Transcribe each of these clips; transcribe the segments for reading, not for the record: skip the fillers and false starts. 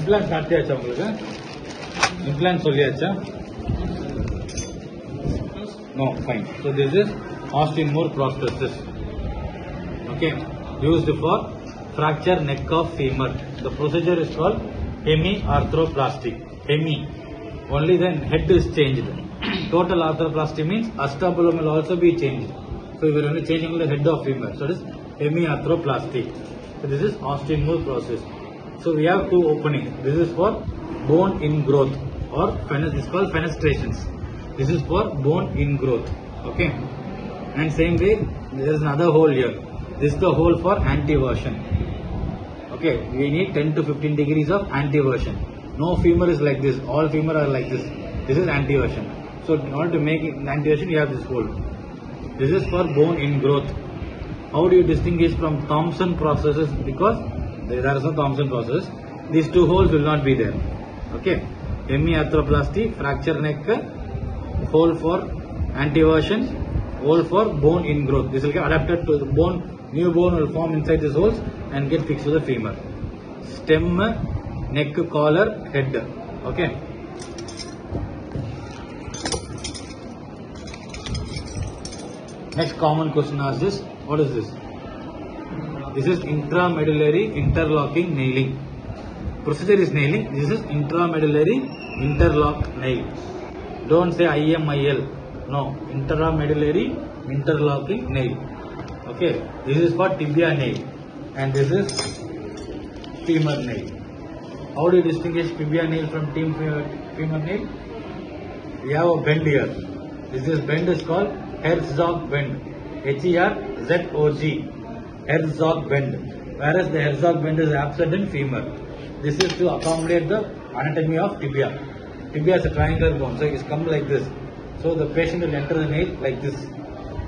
Implant காட்டியாச்சா உங்களுக்கு? Implant சொல்லியாச்சா? No, fine. So this is osteomore prosthesis. Okay, used for fracture neck of femur. The procedure is called hemi-arthroplasty. Hemi. Only then head is changed. Total arthroplasty means acetabulum will also be changed. So we are only changing the head of femur. So it is hemi-arthroplasty. So this is osteomore process. So we have two openings. This is for bone ingrowth or this is called fenestrations. This is for bone ingrowth. Okay. And same way there is another hole here. This is the hole for anteversion. Okay. We need 10 to 15 degrees of anteversion. No femur is like this. All femur are like this. This is anteversion. So in order to make it anteversion, you have this hole. This is for bone ingrowth. How do you distinguish from Thompson processes? Because there is no Thompson process. These two holes will not be there. Okay. Hemi-arthroplasty, fracture neck, hole for anteversion, hole for bone ingrowth. This will get adapted to the bone. New bone will form inside these holes and get fixed to the femur. Stem, neck, collar, head. Okay. Next common question asked is, what is this? This is intramedullary interlocking nailing. Procedure is nailing. This is intramedullary interlock nail. Don't say IMIL. No, intramedullary interlocking nail. Okay, this is for tibia nail and this is femur nail. How do you distinguish tibia nail from femur nail? We have a bend here. This bend is called Herzog bend. Herzog. Herzog bend. Whereas the Herzog bend is absent in femur. This is to accommodate the anatomy of tibia. Tibia is a triangular bone, so it is come like this. So the patient will enter the nail like this.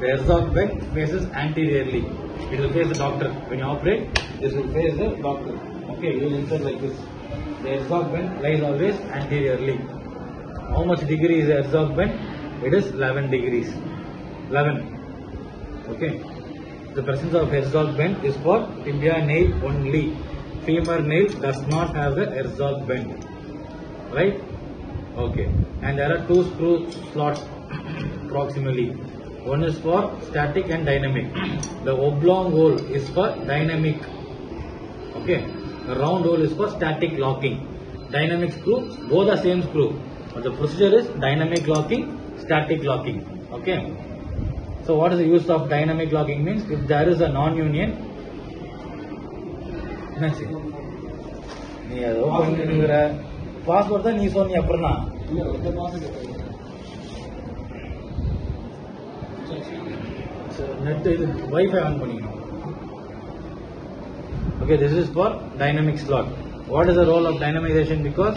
The Herzog bend faces anteriorly. It will face the doctor. When you operate, this will face the doctor. Okay, you will insert like this. The Herzog bend lies always anteriorly. How much degree is the Herzog bend? It is 11 degrees. 11. Okay. The presence of Herzog bend is for tibia nail only. Femur nail does not have a Herzog bend. Right? Okay. And there are two screw slots proximally. One is for static and dynamic. The oblong hole is for dynamic. Okay. The round hole is for static locking. Dynamic screw, both the same screw. But the procedure is dynamic locking, static locking. Okay. So what is the use of dynamic locking means? If there is a non-union, password தான் நீ சொன்னி அப்புறம்னா net இது wifi on பண்ணிக்கணும். Okay, this is for dynamic slot. What is the role of dynamization? Because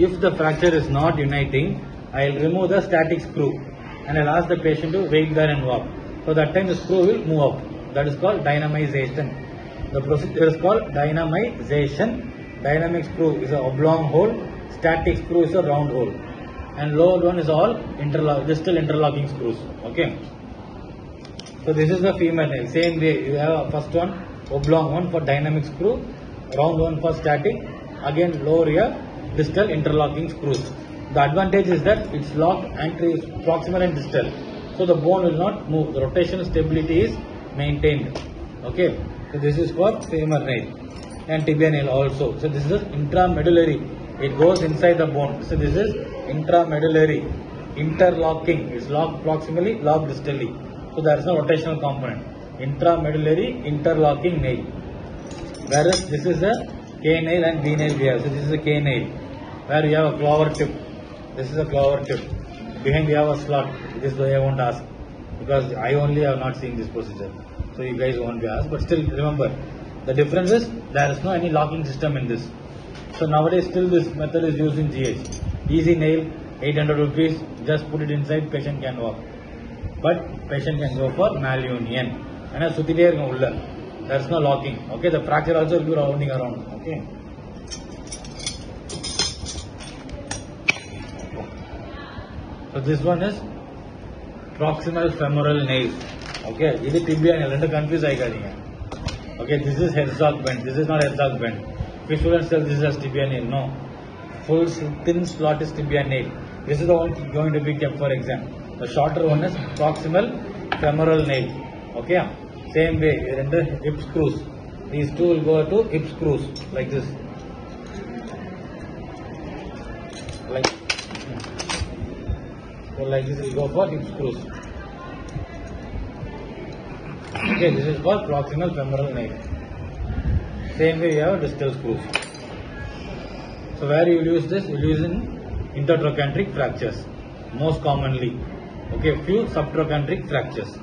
if the fracture is not uniting, I will remove the static screw and I will ask the patient to wait there and walk. So that time the screw will move up. That is called dynamization. The procedure is called dynamization. Dynamic screw is an oblong hole. Static screw is a round hole. And lower one is all distal interlocking screws. Okay. So this is the femur nail. Same way you have a first one oblong one for dynamic screw, round one for static. Again lower here distal interlocking screws. The advantage is that it's locked proximal and distal. So the bone will not move. The rotational stability is maintained. Okay. So this is for femur nail and tibia nail also. So this is intramedullary. It goes inside the bone. So this is intramedullary interlocking. It's locked proximally, locked distally. So there is no rotational component. Intramedullary interlocking nail. Whereas this is a K nail and B nail we have. So this is a K nail where you have a clover tip. This is a clover tip. Behind you have a slot. This way I won't ask because I only have not seen this procedure. So you guys won't be asked. But still remember, the difference is there is no any locking system in this. So nowadays still this method is used in GH. Easy nail, 800 rupees. Just put it inside, patient can walk. But patient can go for malunion. And as there is no locking. Okay, the fracture also will be rounding around. Okay. So this one is proximal femoral nail. Okay, this is tibia nail. Don't confuse. Okay, this is Herzog bend. This is not Herzog bend. If student says this is as tibia nail, no. Full thin slot is tibia nail. This is the one going to be kept for exam. The shorter one is proximal femoral nail. Okay. Same way, and the hip screws. These two will go to hip screws like this. Like this will go for hip screws. Okay, this is for proximal femoral nail. Same way you have distal screws. So where you will use this? You will use in intertrochanteric fractures most commonly. Okay, few subtrochanteric fractures.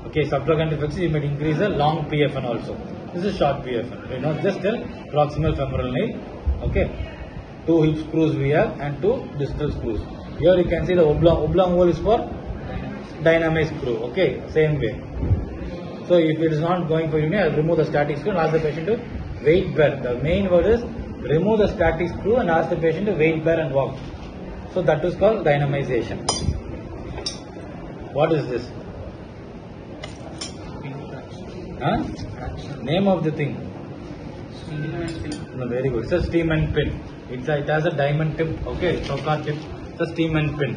Okay, subtrochanteric fractures you might increase a long PFN also. This is short PFN. You know, just tell proximal femoral nail. Okay, 2 hip screws we have and 2 distal screws. Here you can see the oblong hole is for dynamic screw. Okay, same way. So if it is not going for uni, I will remove the static screw and ask the patient to weight bear. The main word is remove the static screw and ask the patient to weight bear and walk. So that is called dynamization. What is this? Huh? Name of the thing? No, very good. It's a steam and pin. It has a diamond tip. Okay, choker tip. It's a steam and pin.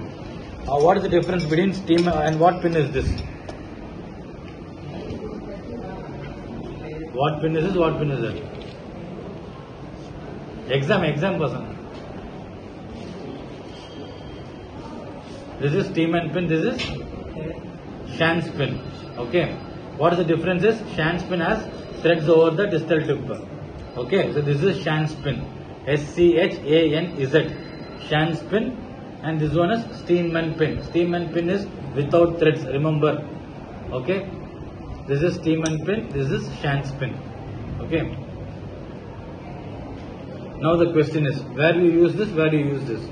What is the difference between steam and what pin is this? What pin is this? What pin is that? Exam person. This is steam and pin. This is Shan's pin. Okay. What is the difference is Shan's pin has threads over the distal tip. Okay. So this is Shan's pin. SCHANZ. Shan's pin. And this one is steam and pin. Steam and pin is without threads. Remember. Okay. This is steam and pin. This is Shan's pin. Okay. Now the question is, where do you use this? Where do you use this?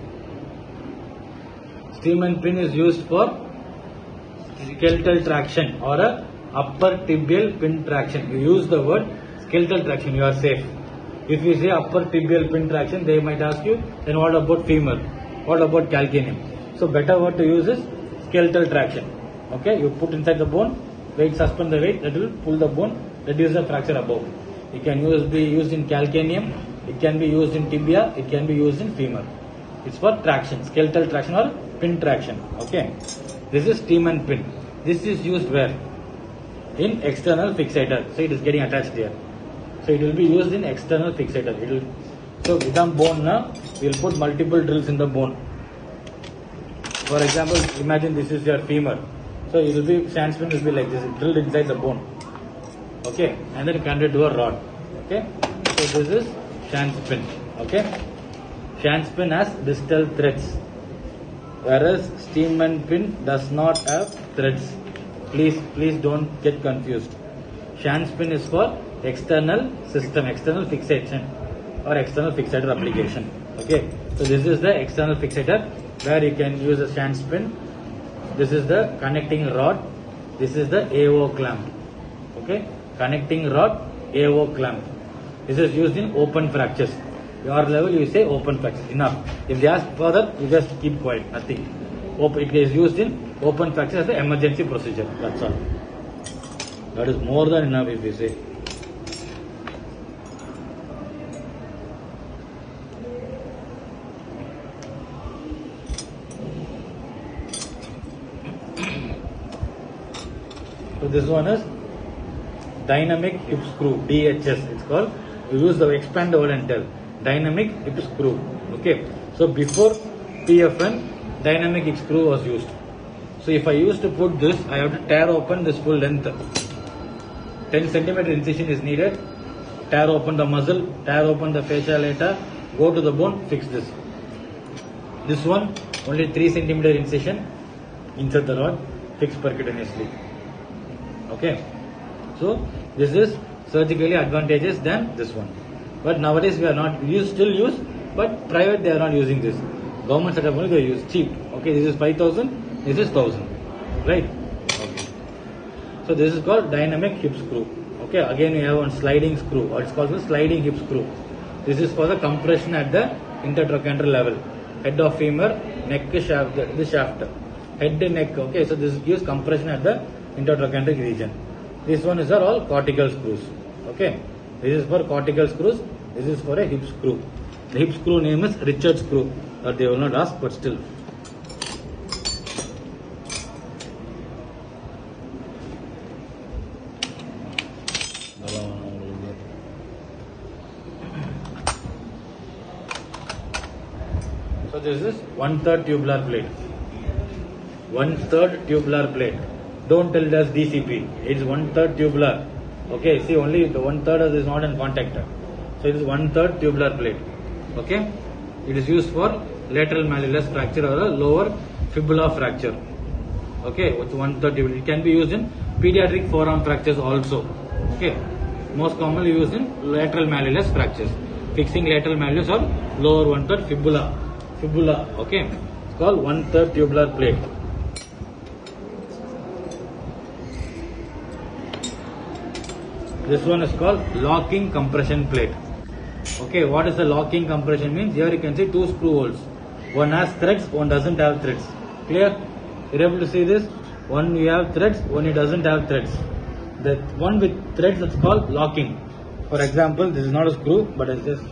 Steam and pin is used for skeletal traction or a upper tibial pin traction. You use the word skeletal traction, you are safe. If you say upper tibial pin traction, they might ask you, then what about femur? What about calcaneum? So better word to use is skeletal traction. Okay, you put inside the bone, weight, suspend the weight, that will pull the bone, reduce the fracture above. It can be used in calcaneum, it can be used in tibia, it can be used in femur. It's for traction, skeletal traction or pin traction. Okay, this is steam and pin. This is used where? In external fixator. So it is getting attached here. So it will be used in external fixator. So with the bone now, we will put multiple drills in the bone. For example, imagine this is your femur. So it will be, Shan's pin will be like this, drilled inside the bone. Okay, and then connected to a rod. Okay, so this is Shan's pin. Okay, Shan's pin has distal threads, whereas steam and pin does not have threads. Please don't get confused. Shan's pin is for external system, external fixation or external fixator application. Okay, so this is the external fixator where you can use a Shan's pin. This is the connecting rod. This is the AO clamp. Okay, connecting rod, AO clamp. This is used in open fractures. Your level you say open fractures. Enough. If they ask further, you just keep quiet. Nothing. It is used in open fracture as an emergency procedure. That's all. That is more than enough if you say. So this one is dynamic hip screw, DHS it's called. You use the expand the word and tell. Dynamic hip screw. Okay. So before PFN, dynamic hip screw was used. So if I used to put this, I have to tear open this full length. 10 centimeter incision is needed. Tear open the muscle, tear open the fascia lata, go to the bone, fix this. This one, only 3 centimeter incision, insert the rod, fix percutaneously. Okay. So this is surgically advantageous than this one. But nowadays we are not, still use, but private they are not using this. Government setup only they use cheap. Okay, this is 5,000, this is 1,000. Right? Okay. So this is called dynamic hip screw. Okay, again we have one sliding screw, or it's called the sliding hip screw. This is for the compression at the intertrochanter level. Head of femur, neck shaft, this shaft. Head and neck, okay, so this gives compression at the intertrochanteric region. This one is all cortical screws. Okay, this is for cortical screws. This is for a hip screw. The hip screw name is Richard screw. Or they will not ask, but still. So this is 1/3 tubular plate. 1/3 tubular plate. Don't tell it as DCP. It's 1/3 tubular. Okay, see only the 1/3 is not in contact. So it is 1/3 tubular plate. Okay, it is used for lateral malleolus fracture or a lower fibula fracture. Okay, with 1/3 tubular. It can be used in pediatric forearm fractures also. Okay, most commonly used in lateral malleolus fractures. Fixing lateral malleolus or lower 1/3 fibula. Okay, it's called 1/3 tubular plate. This one is called locking compression plate. Okay, what is the locking compression means? Here you can see two screw holes. One has threads, one doesn't have threads. Clear? You're able to see this? One you have threads, one it doesn't have threads. The one with threads is called locking. For example, this is not a screw, but it's just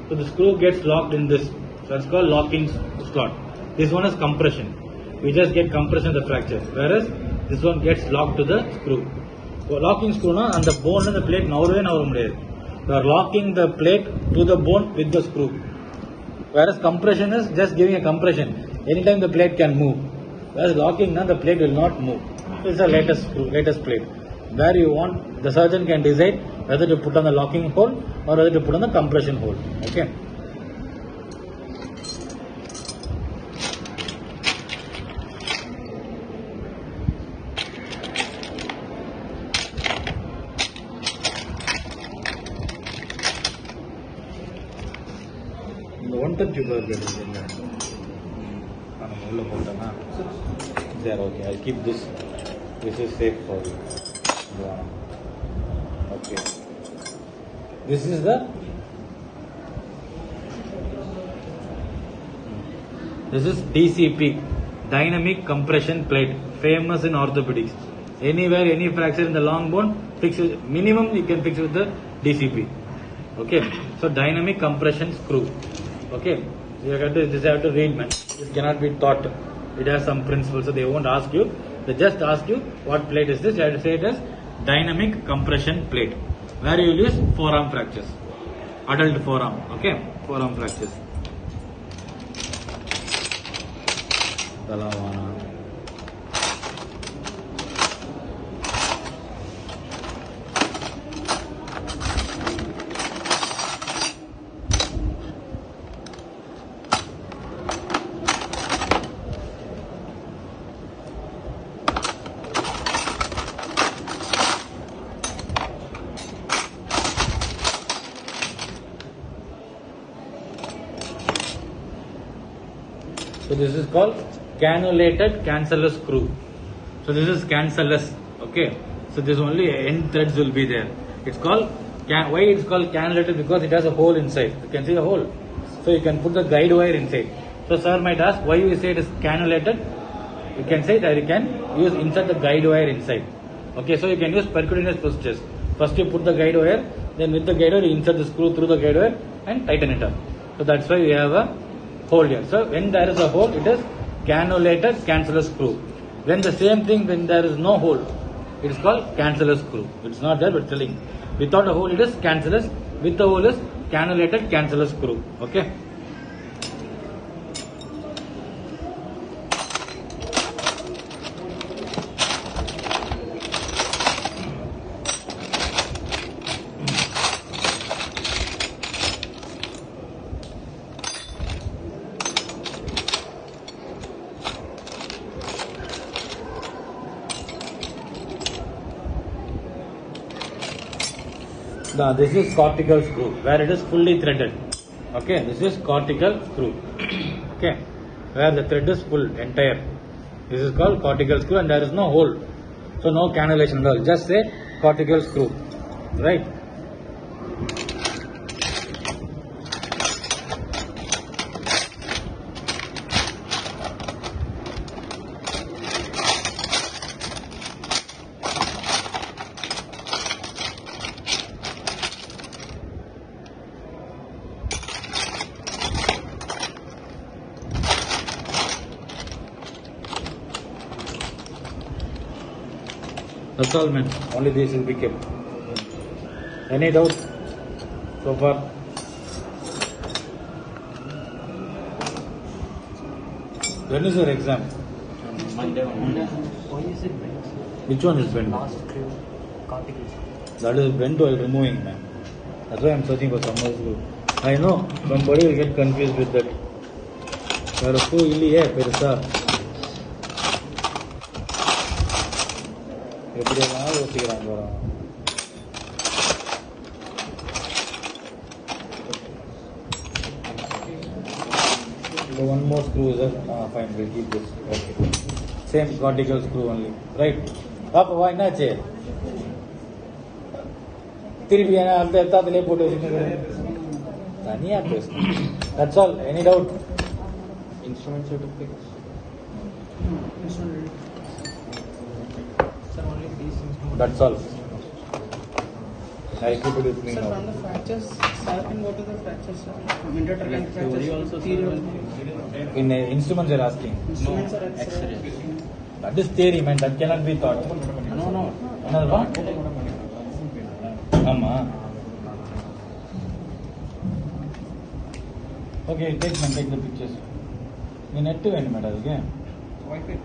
so the screw gets locked in this. So it's called locking slot. This one is compression. We just get compression of the fracture. Whereas this one gets locked to the screw. So locking screw na and the bone and the plate navurave mudiyadhu. You are locking the plate to the bone with the screw. Whereas compression is just giving a compression. Anytime the plate can move. Whereas locking na the plate will not move. This is the latest screw, latest plate. Where you want, the surgeon can decide whether to put on the locking hole or whether to put on the compression hole. Okay. The 1/3 tubular plate is in there. There, okay. I'll keep this. This is safe for you. Yeah. Okay. This is the. This is DCP, dynamic compression plate, famous in orthopedics. Anywhere, any fracture in the long bone, fix it. Minimum you can fix with the DCP. Okay. So dynamic compression screw. Okay. You have to read, man. This cannot be taught. It has some principles, so they won't ask you. They just ask you what plate is this. You have to say it as dynamic compression plate. Where you will use forearm fractures, adult forearm. Okay, forearm fractures. So this is called cannulated cancellous screw. So this is cancellous. Okay. So this only end threads will be there. It's called why it's called cannulated, because it has a hole inside. You can see the hole. So you can put the guide wire inside. So sir might ask why you say it is cannulated. You can say that you can use insert the guide wire inside. Okay. So you can use percutaneous procedures. First you put the guide wire, then with the guide wire you insert the screw through the guide wire and tighten it up. So that's why we have a hole here. So when there is a hole, it is cannulated cancellous screw. When the same thing, when there is no hole, it is called cancellous screw. It's not there, but telling. Without a hole, it is cancellous. With the hole is cannulated cancellous screw. Okay. Now this is cortical screw, where it is fully threaded. Okay, this is cortical screw. Okay, where the thread is full, entire. This is called cortical screw, and there is no hole, so no cannulation at all. Just say cortical screw, right? That's all, man. Only these will be kept. Any doubt so far? When is your exam? Monday. Why is it bent? Which one is bent? Last screw, carticles. That is bent while removing, man. That's why I'm searching for some more screw. I know somebody will get confused with that. There are screw illiye perusa. எப்படியெல்லாம் யோசிக்கிறாங்க பாருங்க. So one more screw is there. Fine, we'll keep this. Okay. Same cortical screw only. Right? Papa, why not? திருப்பி ஏன்னா அந்த இடத்தாத்திலே போட்டு வச்சுருக்கேன். தனியா பேசணும். That's all. Any doubt? Instrument certificates. Sir, only these instruments. That's all. I'll keep it with me Sir, now. from the fractures, sir, and what are the fractures, sir? Intertractile Theory fractures, also, theory sir. In instruments you're asking. Instruments are X-ray. That is theory, man. That cannot be thought. No. Another one? Amma. Okay, take the pictures. You net to end, madam. Wi-Fi.